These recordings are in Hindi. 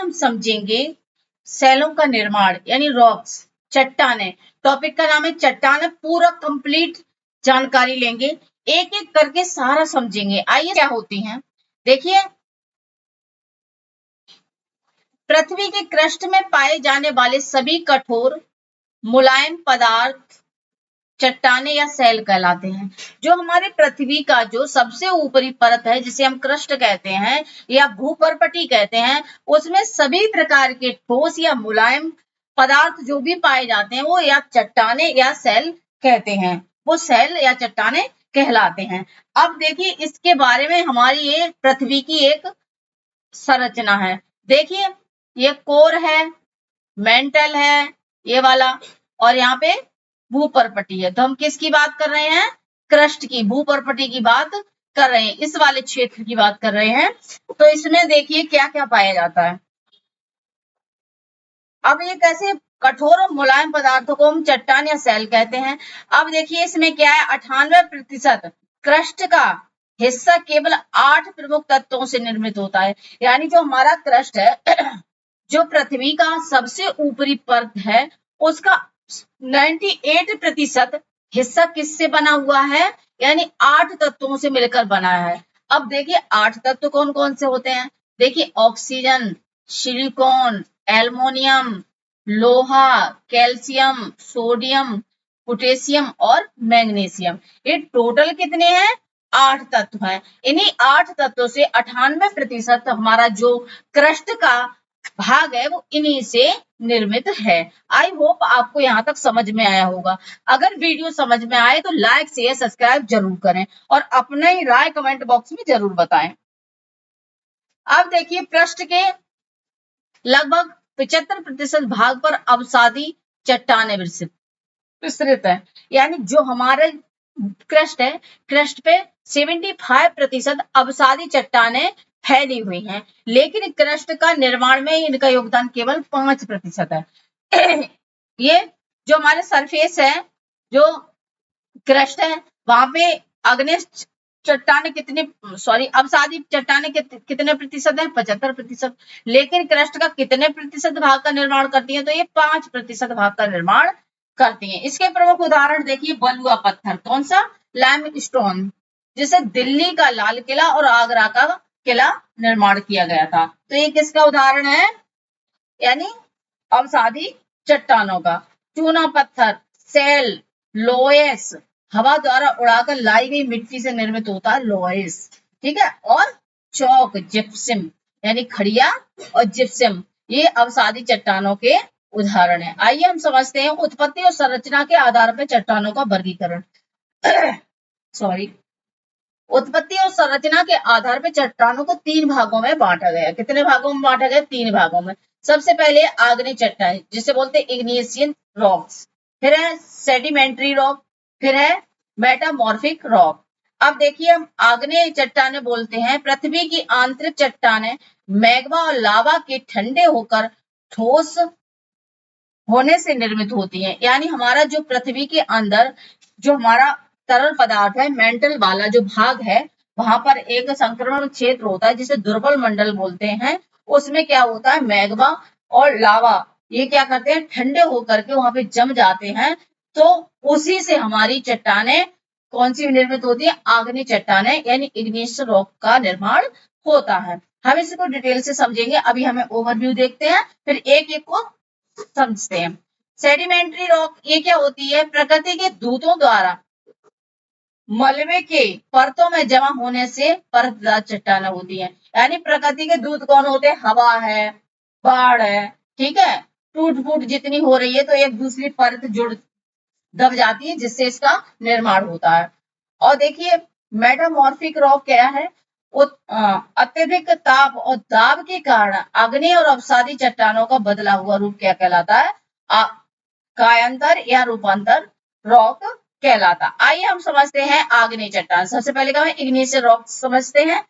हम समझेंगे सेलों का निर्माण यानी रॉक्स, चट्टाने। टॉपिक का नाम है चट्टाने, पूरा कंप्लीट जानकारी लेंगे, एक एक करके सारा समझेंगे। आइए क्या होती हैं, देखिए पृथ्वी के क्रस्ट में पाए जाने वाले सभी कठोर मुलायम पदार्थ चट्टाने या सेल कहलाते हैं। जो हमारे पृथ्वी का जो सबसे ऊपरी परत है जिसे हम क्रस्ट कहते हैं या भूपर्पटी कहते हैं, उसमें सभी प्रकार के ठोस या मुलायम पदार्थ जो भी पाए जाते हैं वो या चट्टाने या सेल कहते हैं, वो सेल या चट्टाने कहलाते हैं। अब देखिए इसके बारे में, हमारी ये पृथ्वी की एक संरचना है। देखिए ये कोर है, मेंटल है ये वाला, और यहाँ पे भूपर्पटी है। तो हम किसकी बात कर रहे हैं, क्रस्ट की, भूपर्पटी की बात कर रहे हैं, इस वाले क्षेत्र की बात कर रहे हैं। तो इसमें देखिए क्या क्या पाया जाता है। अब ये कैसे कठोर और मुलायम पदार्थों को हम चट्टान या सेल कहते हैं। अब देखिए इसमें क्या है, 98% क्रस्ट का हिस्सा केवल 8 प्रमुख तत्वों से निर्मित होता है। यानी जो हमारा क्रस्ट है जो पृथ्वी का सबसे ऊपरी परत है उसका 98% हिस्सा किससे बना हुआ है, यानी 8 तत्वों से मिलकर बना है। अब देखिए 8 तत्व कौन कौन से होते हैं, देखिए ऑक्सीजन, सिलिकॉन, एल्युमिनियम, लोहा, कैल्शियम, सोडियम, पोटेशियम और मैग्नीशियम। ये टोटल कितने हैं, 8 तत्व हैं। इन्हीं 8 तत्वों से 98% हमारा जो क्रस्ट का भाग है वो इन्हीं से निर्मित है। आई होप आपको यहाँ तक समझ में आया होगा। अगर वीडियो समझ में आए तो लाइक शेयर सब्सक्राइब जरूर करें और अपना ही राय कमेंट बॉक्स में जरूर बताएं। अब देखिए पृष्ठ के लगभग 75% भाग पर अवसादी चट्टाने विस्तृत है। यानी जो हमारे क्रस्ट है, क्रस्ट पे 75% अवसादी चट्टाने फैली हुई हैं, लेकिन क्रस्ट का निर्माण में इनका योगदान केवल 5% है। ये जो हमारे सरफेस है, जो क्रस्ट है, वहां पे अग्नेय चट्टाने कितने, सॉरी अवसादी चट्टाने कितने प्रतिशत है, 75%। लेकिन क्रस्ट का कितने प्रतिशत भाग का निर्माण करती है, तो ये 5% भाग का निर्माण करती हैं। इसके प्रमुख उदाहरण देखिए, बलुआ पत्थर, कौन सा, लाइमस्टोन, जिसे दिल्ली का लाल किला और आगरा का किला निर्माण किया गया था। तो ये किसका उदाहरण है, यानी अवसादी चट्टानों का। चूना पत्थर, सेल, लोएस, हवा द्वारा उड़ाकर लाई गई मिट्टी से निर्मित होता है लोएस, ठीक है। और चौक, जिप्सम, यानी खड़िया और जिप्सम, ये अवसादी चट्टानों के उदाहरण है। आइए हम समझते हैं उत्पत्ति और संरचना के आधार पर चट्टानों का वर्गीकरण। सॉरी, उत्पत्ति और संरचना के आधार पर चट्टानों को 3 भागों में बांटा गया। कितने भागों में बांटा गया, 3 भागों में। सबसे पहले आग्नेय चट्टान जिसे बोलते हैं इग्निशियस रॉक्स, फिर है सेडिमेंट्री रॉक, फिर है मेटामॉर्फिक रॉक। अब देखिए हम आग्नेय चट्टाने बोलते हैं पृथ्वी की आंतरिक चट्टाने मैग्मा और लावा के ठंडे होकर ठोस होने से निर्मित होती हैं। यानी हमारा जो पृथ्वी के अंदर जो हमारा तरल पदार्थ है, मेंटल वाला जो भाग है, वहां पर एक संक्रमण क्षेत्र होता है जिसे दुर्बल मंडल बोलते हैं। उसमें क्या होता है, मैग्मा और लावा ये क्या करते हैं, ठंडे होकर के वहां पे जम जाते हैं। तो उसी से हमारी चट्टाने कौन सी निर्मित होती है, आग्नेय चट्टाने यानी इग्नियस रॉक का निर्माण होता है। हम इसको डिटेल से समझेंगे। अभी हमें ओवरव्यू देखते हैं, फिर एक एक को समझते हैं। सेडिमेंट्री रॉक ये क्या होती है, प्रकृति के दूतों द्वारा मलबे के परतों में जमा होने से परतदार चट्टानें होती हैं। यानी प्रकृति के दूत कौन होते हैं, हवा है, बाढ़ है, ठीक है, टूट फूट जितनी हो रही है तो एक दूसरी परत जुड़ दब जाती है जिससे इसका निर्माण होता है। और देखिए मेटामॉर्फिक रॉक क्या है, अत्यधिक ताप और दाब के कारण आग्नेय और अवसादी चट्टानों का बदला हुआ रूप क्या कहलाता है, कायांतर या रूपांतर रॉक कहलाता। आइए हम समझते हैं आग्नेय चट्टान। सबसे पहले क्या है, इग्नियस रॉक समझते हैं।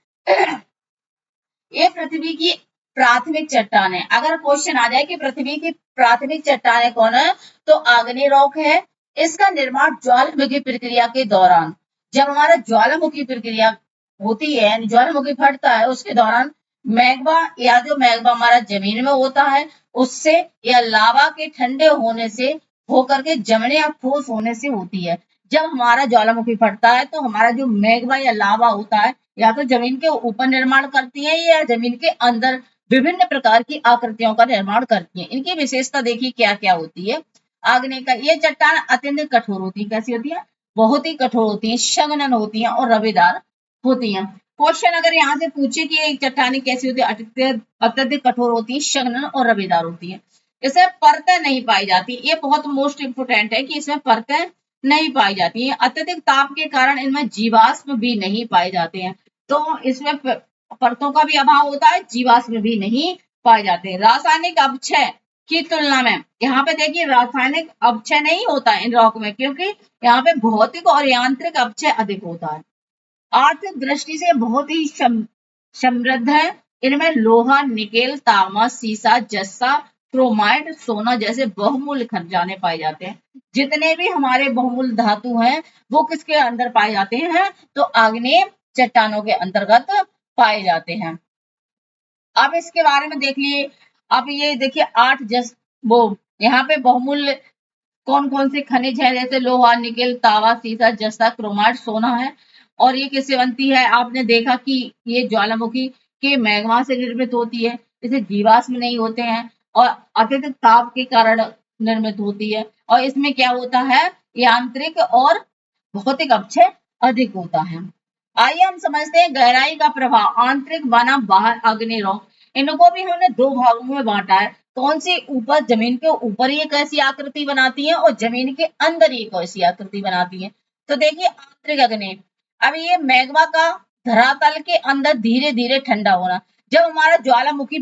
ये पृथ्वी की प्राथमिक चट्टान है। अगर क्वेश्चन आ जाए कि पृथ्वी की प्राथमिक चट्टानें कौन है, तो आग्नेय रॉक है। इसका निर्माण ज्वालामुखी प्रक्रिया के दौरान, जब हमारा ज्वालामुखी प्रक्रिया होती है, ज्वालामुखी फटता है, उसके दौरान मैग्मा या जो मैग्मा हमारा जमीन में होता है उससे या लावा के ठंडे होने से होकर के जमने या ठोस होने से होती है। जब हमारा ज्वालामुखी फटता है तो हमारा जो मैग्मा या लावा होता है या तो जमीन के ऊपर निर्माण करती है या जमीन के अंदर विभिन्न प्रकार की आकृतियों का निर्माण करती है। इनकी विशेषता देखिए क्या क्या होती है। आग्नेय का ये चट्टान अत्यंत कठोर होती है। कैसी होती है? बहुत ही कठोर होती है, संघनन होती है और रवेदार होती है। क्वेश्चन अगर यहाँ से पूछे कि एक चट्टानी कैसी होती है, अत्यधिक कठोर होती है, संघनन और रवेदार होती है। इसमें परतें नहीं पाई जाती। ये बहुत मोस्ट इंपोर्टेंट है कि इसमें परतें नहीं पाई जाती है। अत्यधिक ताप के कारण इनमें जीवाश्म भी नहीं पाए जाते हैं। तो इसमें परतों का भी अभाव होता है, जीवाश्म भी नहीं पाए जाते। रासायनिक अपक्षय की तुलना में यहाँ पे देखिए रासायनिक अपक्षय नहीं होता है इन रॉक में, क्योंकि यहाँ पे भौतिक और यांत्रिक अपक्षय अधिक होता है। आर्थिक दृष्टि से बहुत ही समृद्ध है। इनमें लोहा, निकेल, तांबा, सीसा, जस्ता, क्रोमाइट, सोना जैसे बहुमूल्य खजाने पाए जाते हैं। जितने भी हमारे बहुमूल्य धातु हैं वो किसके अंदर पाए जाते हैं? तो आग्नेय चट्टानों के अंतर्गत पाए जाते हैं। अब इसके बारे में देख लिए। अब ये देखिए 8 वो यहाँ पे बहुमूल्य कौन कौन से खनिज है, जैसे लोहा, निकेल, तांबा, सीसा, जस्ता, क्रोमाइट, सोना है। और ये किससे बनती है? आपने देखा कि ये ज्वालामुखी के मैग्मा से निर्मित होती है। इसे जीवाश्म नहीं होते हैं और अत्यधिक ताप के कारण निर्मित होती है। और इसमें क्या होता है? यांत्रिक और भौतिक अपक्षय अधिक होता है। आइए हम समझते हैं गहराई का प्रभाव। आंतरिक बनाम बाहर आग्नेय रॉक, इनको भी हमने दो भागों में बांटा है। कौन सी? ऊपर जमीन के ऊपर ये कैसी आकृति बनाती है और जमीन के अंदर ये कैसी आकृति बनाती है। तो देखिए आंतरिक अग्नि, अब ये मैग्मा का धरातल के अंदर धीरे धीरे ठंडा होना। जब हमारा ज्वालामुखी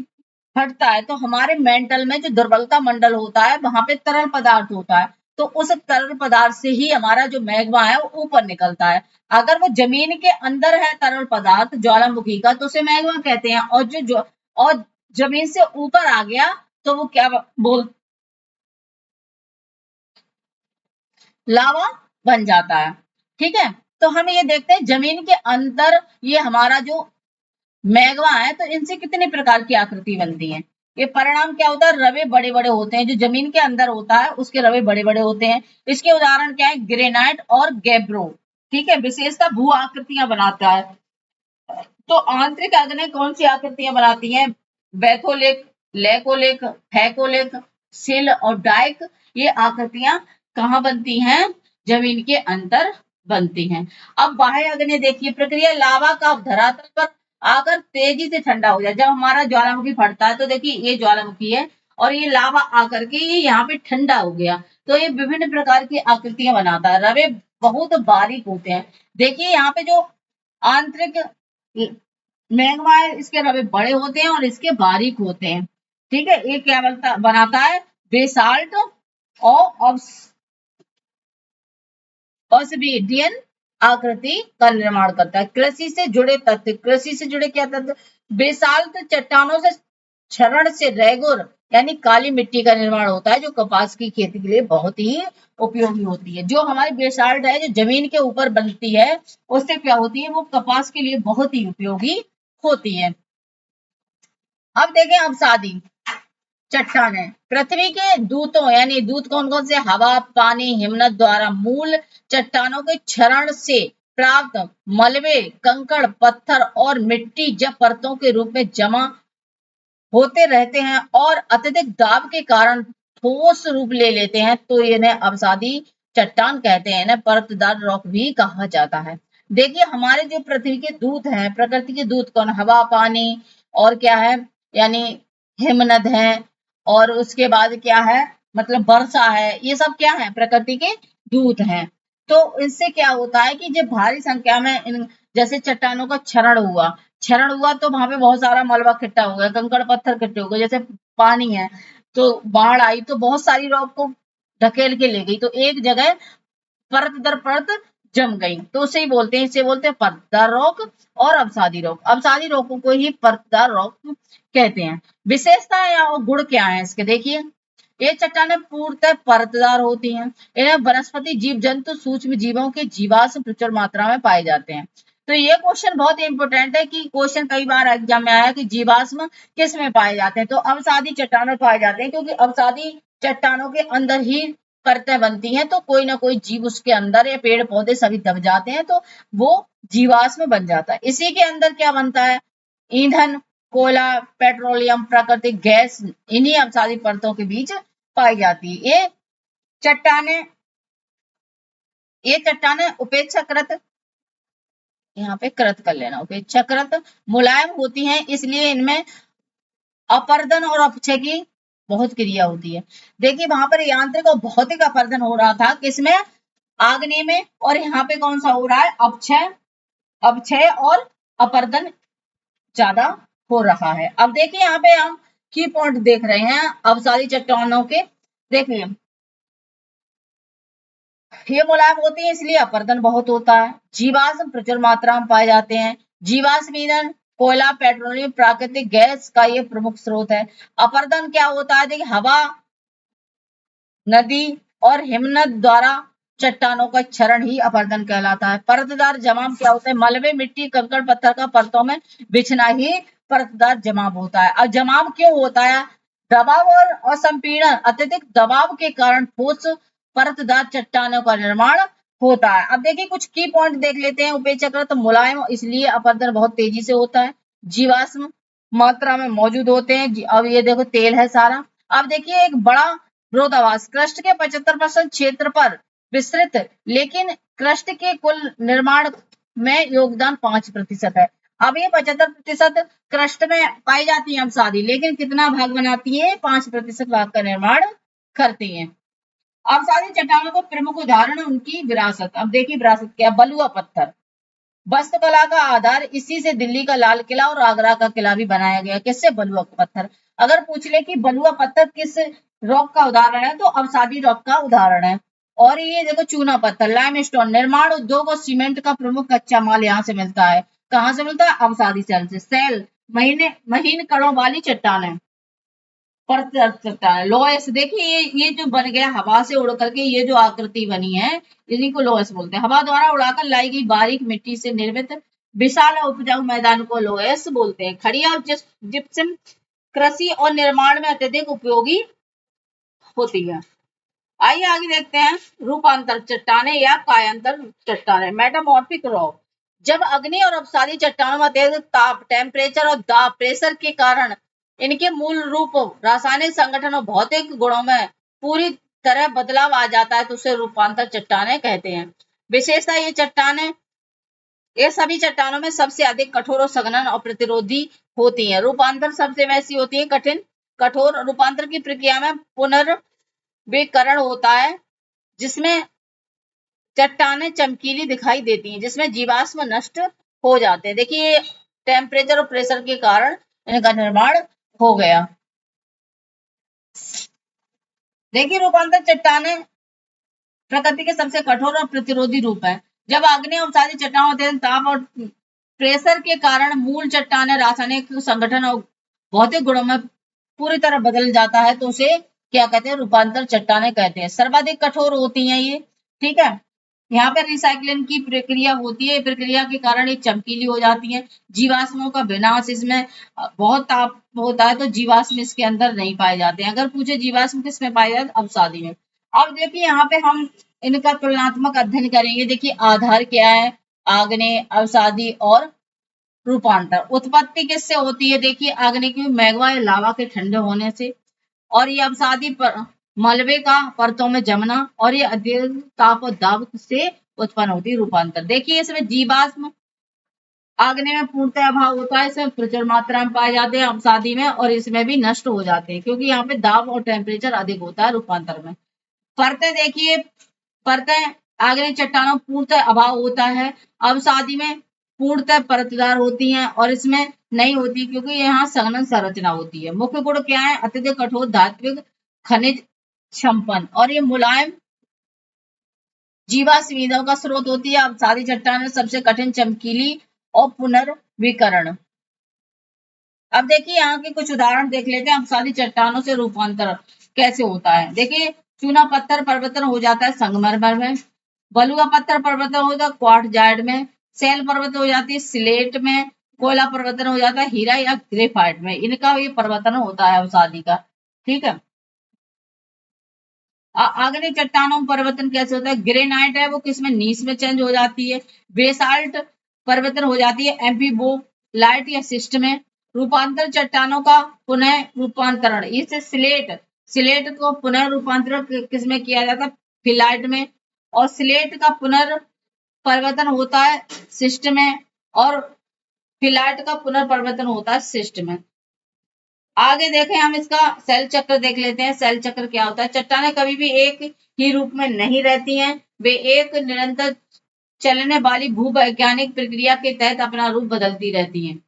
फटता है तो हमारे मेंटल में जो दुर्बलता मंडल होता है वहां पे तरल पदार्थ होता है, तो उस तरल पदार्थ से ही हमारा जो मैग्मा है वो ऊपर निकलता है। अगर वो जमीन के अंदर है तरल पदार्थ ज्वालामुखी का तो उसे मैग्मा कहते हैं, और जो और जमीन से ऊपर आ गया तो वो क्या बोल लावा बन जाता है। ठीक है, तो हम ये देखते हैं जमीन के अंदर ये हमारा जो मैग्मा है तो इनसे कितने प्रकार की आकृति बनती है। ये परिणाम क्या होता है? रवे बड़े बड़े होते हैं। जो जमीन के अंदर होता है उसके रवे बड़े बड़े होते हैं। इसके उदाहरण क्या है? ग्रेनाइट और गैब्रो। ठीक है, विशेषता भू आकृतियां बनाता है। तो आंतरिक अग्नि कौन सी आकृतियां बनाती हैं? बैथोलिक, लेकोलिक, फैकोलिक, सिल और डाइक। ये आकृतियां कहाँ बनती हैं? जमीन के अंदर बनती हैं। अब बाह्य अग्नि देखिए, प्रक्रिया लावा का धरातल पर आकर तेजी से ठंडा हो जाए। जब हमारा ज्वालामुखी फटता है तो देखिए ये ज्वालामुखी है और ये लावा आकर के ये यहाँ पे ठंडा हो गया तो ये विभिन्न प्रकार की आकृतियां बनाता है। रवे बहुत बारीक होते हैं। देखिए यहाँ पे जो आंतरिक मैग्मा है इसके रवे बड़े होते हैं और इसके बारीक होते हैं। ठीक है, ये क्या बनाता है? बेसाल्ट और ऑब्सिडियन आकृति का निर्माण करता है। कृषि से जुड़े तथ्य, कृषि से जुड़े क्या तथ्य? बेसाल्ट चट्टानों से क्षरण से रेगुर यानी काली मिट्टी का निर्माण होता है जो कपास की खेती के लिए बहुत ही उपयोगी होती है। जो हमारी बेसाल्ट है जो जमीन के ऊपर बनती है उससे क्या होती है? वो कपास के लिए बहुत ही उपयोगी होती है। अब देखें अवसादी चट्टान है। पृथ्वी के दूतों यानी दूत कौन कौन से? हवा, पानी, हिमनद द्वारा मूल चट्टानों के क्षरण से प्राप्त मलबे, कंकड़, पत्थर और मिट्टी जब परतों के रूप में जमा होते रहते हैं और अत्यधिक दाब के कारण ठोस रूप ले लेते हैं तो इन्हें अवसादी चट्टान कहते हैं। इन्हें परतदार रॉक भी कहा जाता है। देखिए हमारे जो पृथ्वी के दूत हैं, प्रकृति के दूत कौन? हवा, पानी और क्या है? यानी हिमनद है और उसके बाद क्या है? मतलब वर्षा है। ये सब क्या है? प्रकृति के दूत हैं। तो इससे क्या होता है कि जब भारी संख्या में इन जैसे चट्टानों का क्षरण हुआ तो वहां पे बहुत सारा मलबा इकट्ठा हो गया, कंकड़ पत्थर इकट्ठे हो गए। जैसे पानी है तो बाढ़ आई तो बहुत सारी रॉक को ढकेल के ले गई तो एक जगह परत दर परत जम गई तो उसे ही बोलते हैं, इसे बोलते हैं परतदार रॉक और अवसादी रॉक। अवसादी रॉकों को ही परतदार रॉक कहते हैं। विशेषता या गुण क्या है इसके? देखिए ये चट्टानें पूर्णतः परतदार होती हैं। इन्हें वनस्पति, जीव जंतु, सूक्ष्म जीवों के जीवाश्म प्रचुर मात्रा में पाए जाते हैं। तो ये क्वेश्चन बहुत इंपॉर्टेंट है कि क्वेश्चन कई बार एग्जाम में आया कि जीवाश्म किस में पाए जाते हैं, तो अवसादी चट्टानों में पाए जाते हैं, क्योंकि अवसादी चट्टानों के अंदर ही परतें बनती हैं, तो कोई ना कोई जीव उसके अंदर या पेड़ पौधे सभी दब जाते हैं, तो वो जीवाश्म बन जाता है। इसी के अंदर क्या बनता है, ईंधन, कोयला, पेट्रोलियम, प्राकृतिक गैस, इन्हीं अवसादी परतों के बीच पाई जाती है। ये चट्टाने उपेक्षाकृत, यहाँ पे कृत कर लेना, उपेक्षाकृत मुलायम होती हैं, इसलिए इनमें अपरदन और अपक्षय की बहुत क्रिया होती है। देखिए वहां पर यांत्रिक और भौतिक अपरदन हो रहा था, किसमें, आग्नेय में, और यहाँ पे कौन सा हो रहा है, अपक्षय और अपरदन ज्यादा हो रहा है। अब देखिए यहाँ पे हम की पॉइंट देख रहे हैं अवसादी चट्टानों के। देखिए ये मुलायम होती है इसलिए अपरदन बहुत होता है। जीवाश्म प्रचुर मात्रा में पाए जाते हैं। जीवाश्म ईंधन, कोयला, पेट्रोलियम, प्राकृतिक गैस का ये प्रमुख स्रोत है। अपरदन क्या होता है, देखिए हवा, नदी और हिमनद द्वारा चट्टानों का क्षरण ही अपरदन कहलाता है। परतदार जमाव क्या होता है, मलबे, मिट्टी, कंकड़ पत्थर का परतों में बिछना ही परतदार जमाव होता है। अब जमाव क्यों होता है, दबाव और असंपीड़न, अत्यधिक दबाव के कारण ठोस परतदार चट्टानों का निर्माण होता है। अब देखिए कुछ की पॉइंट देख लेते हैं। उपेक्षाकृत मुलायम, इसलिए अपरदन बहुत तेजी से होता है। जीवाश्म मात्रा में मौजूद होते हैं। अब ये देखो तेल है सारा। अब देखिए एक बड़ा रोधावास क्रस्ट के 75% क्षेत्र पर विस्तृत, लेकिन क्रस्ट के कुल निर्माण में योगदान 5% है। अब ये 75% क्रस्ट में पाई जाती है अवसादी, लेकिन कितना भाग बनाती है, 5% भाग का निर्माण करती है। अवसादी चट्टानों का प्रमुख उदाहरण उनकी विरासत। अब देखिए विरासत क्या, बलुआ पत्थर, वास्तुकला का आधार, इसी से दिल्ली का लाल किला और आगरा का किला भी बनाया गया। किससे, बलुआ पत्थर। अगर पूछ ले कि बलुआ पत्थर किस रॉक का उदाहरण है, तो अवसादी रॉक का उदाहरण है। और ये देखो चूना पत्थर, लाइमस्टोन, निर्माण उद्योग और सीमेंट का प्रमुख कच्चा माल यहाँ से मिलता है। कहाँ से मिलता है, अवसादी सेल से। सेल महीन कणों वाली चट्टान है, लोएस। देखिए ये जो बन गया हवा से उड़ करके, ये जो आकृति बनी है, इन्हीं को लोएस बोलते हैं। हवा द्वारा उड़ाकर लाई गई बारीक मिट्टी से निर्मित विशाल और उपजाऊ मैदान को लोएस बोलते हैं। खड़ी और जिप्सम कृषि और निर्माण में अत्यधिक उपयोगी होती है। आइए आगे देखते हैं रूपांतर चट्टाने या कायांतर चट्टाने, मेटामॉर्फिक रॉक। जब अग्नि और अवसादी चट्टानों में अत्यधिक ताप, टेम्परेचर और दाब, प्रेशर के कारण इनके मूल रूप, रासायनिक संगठन और भौतिक गुणों में पूरी तरह बदलाव आ जाता है, तो उसे रूपांतर चट्टाने कहते हैं। विशेषता, ये सभी चट्टानों में सबसे अधिक कठोर और संघनन और प्रतिरोधी होती है। रूपांतर सबसे वैसी होती है कठिन, कठोर। रूपांतर की प्रक्रिया में पुनर्विकरण होता है, जिसमें चट्टानें चमकीली दिखाई देती हैं, जिसमें जीवाश्म नष्ट हो जाते हैं। देखिए टेम्परेचर और प्रेशर के कारण इनका निर्माण हो गया। देखिए रूपांतर चट्टानें प्रकृति के सबसे कठोर और प्रतिरोधी रूप है। जब आग्नेय अवसादी चट्टानों में ताप और प्रेशर के कारण मूल चट्टानें रासायनिक संगठन और भौतिक गुणों में पूरी तरह बदल जाता है, तो उसे क्या कहते हैं, रूपांतर चट्टानें कहते हैं। सर्वाधिक कठोर होती हैं ये, ठीक है। यहाँ पे रिसाइक्लिंग की प्रक्रिया होती है, प्रक्रिया के कारण ये चमकीली हो जाती है। जीवाश्मों का विनाश, इसमें बहुत ताप होता है, तो जीवाश्म इसके अंदर नहीं पाए जाते हैं। अगर पूछे जीवाश्म किस में पाए जाते, अवसादी में। अब देखिए यहाँ पे हम इनका तुलनात्मक अध्ययन करेंगे। देखिए आधार क्या है, आग्नेय, अवसादी और रूपांतर। उत्पत्ति किससे होती है, देखिए आग्नेय की मैग्मा या लावा के ठंडे होने से, और ये अवसादी पर मलबे का परतों में जमना, और ये अधिक ताप और दाब से उत्पन्न होती है रूपांतर। देखिए इसमें जीवाश्म आग्नेय में पूर्णतः अभाव होता है, इसमें प्रचुर मात्रा में पाए जाते हैं अवसादी में, और इसमें भी नष्ट हो जाते हैं, क्योंकि यहाँ पे दाब और टेम्परेचर अधिक होता है रूपांतर में। परतें देखिए, परतें आग्नेय चट्टानों पूर्णतः अभाव होता है, अवसादी में पूर्णतः परतदार होती हैं, और इसमें नहीं होती क्योंकि यहाँ संघनन संरचना होती है। मुख्य गुण क्या है, अत्यधिक कठोर धात्विक खनिज क्षमपन, और ये मुलायम जीवाश्म ईंधन का स्रोत होती है। अवसादी चट्टान में सबसे कठिन, चमकीली और पुनर्विकरण। अब देखिए यहाँ के कुछ उदाहरण देख लेते हैं, अवसादी चट्टानों से रूपांतर कैसे होता है। देखिए चूना पत्थर परिवर्तन हो जाता है संगमरमर में, बलुआ पत्थर परिवर्तन होता है क्वार्टजाइट में, सेल परिवर्तन हो जाती है स्लेट में, कोयला परिवर्तन हो जाता है हीरा या ग्रेफाइट में, इनका ये परिवर्तन होता है अवसादी का। ठीक है, आग्नेय चट्टानों में परिवर्तन कैसे होता है? ग्रेनाइट है वो किसमें, नीस में चेंज हो जाती है। बेसाल्ट परिवर्तन हो जाती है एम्फीबोलाइट या सिस्ट में। रूपांतर चट्टानों का पुनः रूपांतरण, इस स्लेट को पुनः रूपांतरण किसमें किया जाता है? फिलाइट में। और स्लेट का पुनर्परिवर्तन होता है सिस्ट में, और फिलाइट का पुनर्परिवर्तन होता है सिस्ट में। आगे देखें हम इसका सेल चक्र देख लेते हैं। सेल चक्र क्या होता है? चट्टानें कभी भी एक ही रूप में नहीं रहती हैं, वे एक निरंतर चलने वाली भूवैज्ञानिक प्रक्रिया के तहत अपना रूप बदलती रहती हैं।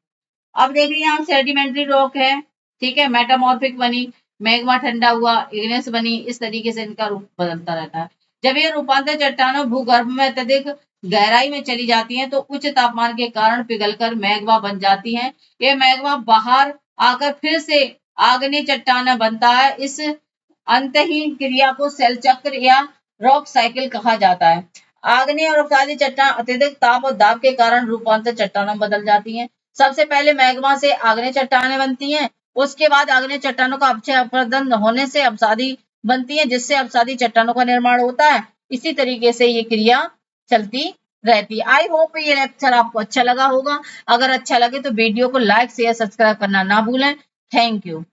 अब देख लीजिए हम सेडिमेंट्री रॉक है, ठीक है, मेटामॉर्फिक बनी, मैग्मा ठंडा हुआ, इग्नेस बनी, इस तरीके से इनका रूप बदलता रहता है। जब ये रूपांतर चट्टानों भूगर्भ में अत्यधिक गहराई में चली जाती हैं तो उच्च तापमान के कारण पिघलकर मैग्मा बन जाती हैं। ये मैग्मा बाहर आकर फिर से आग्नेय चट्टान बनता है। इस अंतहीन क्रिया को सेल चक्र या रॉक साइकिल कहा जाता है। आग्नेय और अवसादी चट्टान अत्यधिक ताप और दाब के कारण रूपांतर चट्टानों में बदल जाती हैं। सबसे पहले मैग्मा से आग्नेय चट्टानें बनती हैं, उसके बाद आग्नेय चट्टानों का अक्षय अपरदन होने से अवसादी बनती है, जिससे अवसादी चट्टानों का निर्माण होता है। इसी तरीके से ये क्रिया चलती रहती है। आई होप ये लेक्चर आपको अच्छा लगा होगा। अगर अच्छा लगे तो वीडियो को लाइक शेयर सब्सक्राइब करना ना भूलें। Thank you.